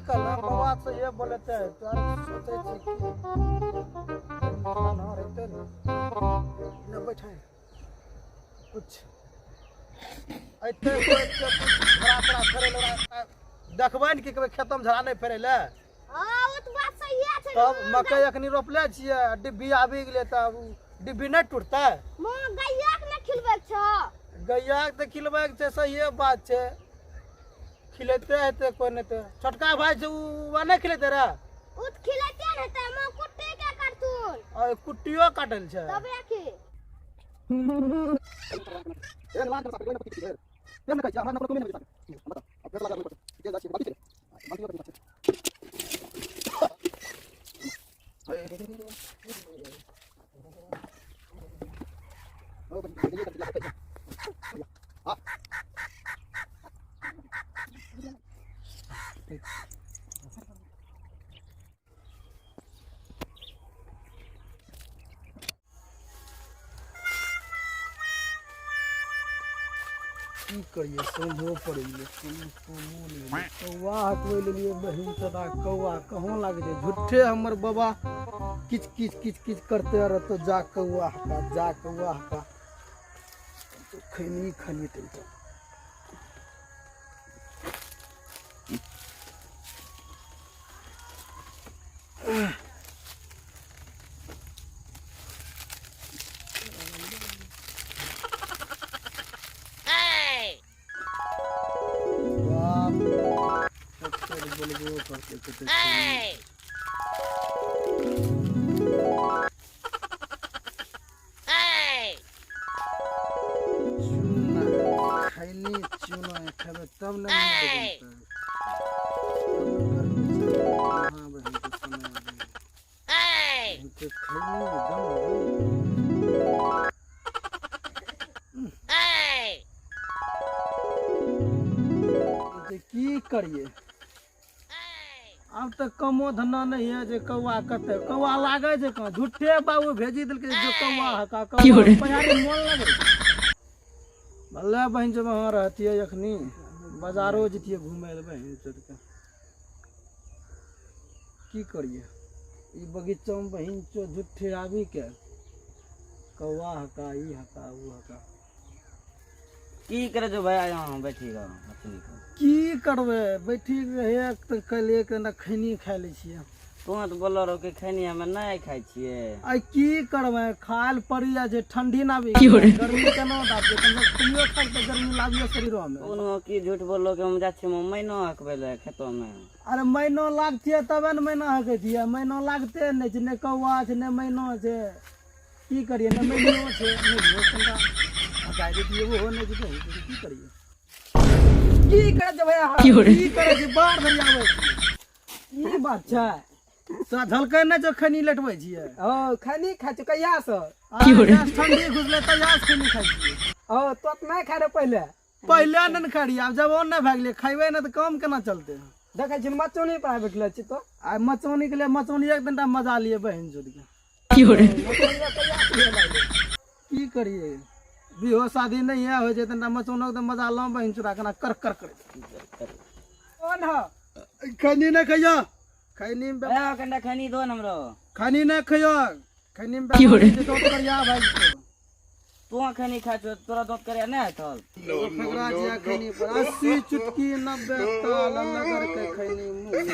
कल बाबा से ये बोले थे तो सोचे छी कि ना रहते न बैठे कुछ ऐते कोई के कुछ खरा खरा फेरे लगा देखबै न कि कभी खेतम झड़ा नहीं फेरे ले। हां वो तो बात सही है। तब मकई अखनी रोपले छियै डिब्बी आबि गेलै तब डिब्बी नहीं टूटतै। मां गैया के न खिलबै छ। गैया के त खिलबै छै सही बात छै। खिलेते हेते कोई नहीं तो छोटका भाई से उ नहीं खिलेते रे। उ त खिलेते रहते मां कुट्टी के काटतून। और कुट्टियो काटल छै। तब आके ए लाग के कोई नहीं किछ है हम कहै हमरा नंबर कोई नहीं बता अब फेर लगा के जा छी बाकी बाकी की करिए समझो पड़े कौआ हटवे लिए बहन चला कौआ कहाँ लाग जाए झूठे हमर बाबा किच किच किच किच करते रहते जा कौआ हटा तो खैनी खनी तो तब की करिए अब तो कमो धंधा नहीं है जे कौआ कते कौआ लागे जे कहाँ झूठे बाबू भेजी दिलके जो कौआ हका कौआ पहाड़ी मोन लगे भले बहन जब वहाँ रहती है अखनी बाजारो जतिए घूमे ले बहन चल के की करिए ई बगीचा में बहन चो झूठे आबी के कौआ हका ई हका ऊ हका की करे जो भैया यहाँ बैठी रहो मछली को की करबे बैठी रहे त कल एक न खैनी खा ले छिए तू तो बोल रहो कि खैनी हमें नहीं खाई छिए आई की करबे खाल पड़ी जे ठंडी ना भी गर्मी केना दाबे तुमियो खाल त गर्मी लागियो शरीरो में कोनो की झूठ बोलो कि हम जा छी महीनो हकबे ले खेतो में। अरे महीनो लागतिए तबे न महीना हके दिए महीनो लागते नहीं छै ने कौआ छै ने महीनो छै की करिए ने महीनो छै ने भोकंडा हटाई दिए वो हो नहीं छै की करिए की करे जे भैया की करे जे बाहर भरी आवे ई बात छै सा झलकै न जो खनी लटबै छियै ओ खनी खा छ कहिया से ठंडी घुसले तहिया से खनी खाइ छियै ओ तो नहीं खा रे पहले न खाड़ी आब जब ओन न भागले खैबे न त काम केना चलते देखै छी मचौनी पर आबि गेल छी तो आ मचौनी के लिए मचौनी एक घंटा मजा लिए बहन जोड़ की करिए बिहो शादी नहीं है हो जे तंटा मचौनक त मजा ल बहन चुरा कना कर कर कर कोन ह खनी न खइयो खैनी में ए कंडा खैनी दो हमरो खनी न खइयो खैनी में दो करिया भाई तू खैनी खा छ तोरा दो करे ना थल फकरा जिया खैनी पर 80 चुटकी 90 ताल लगर के खैनी मुंह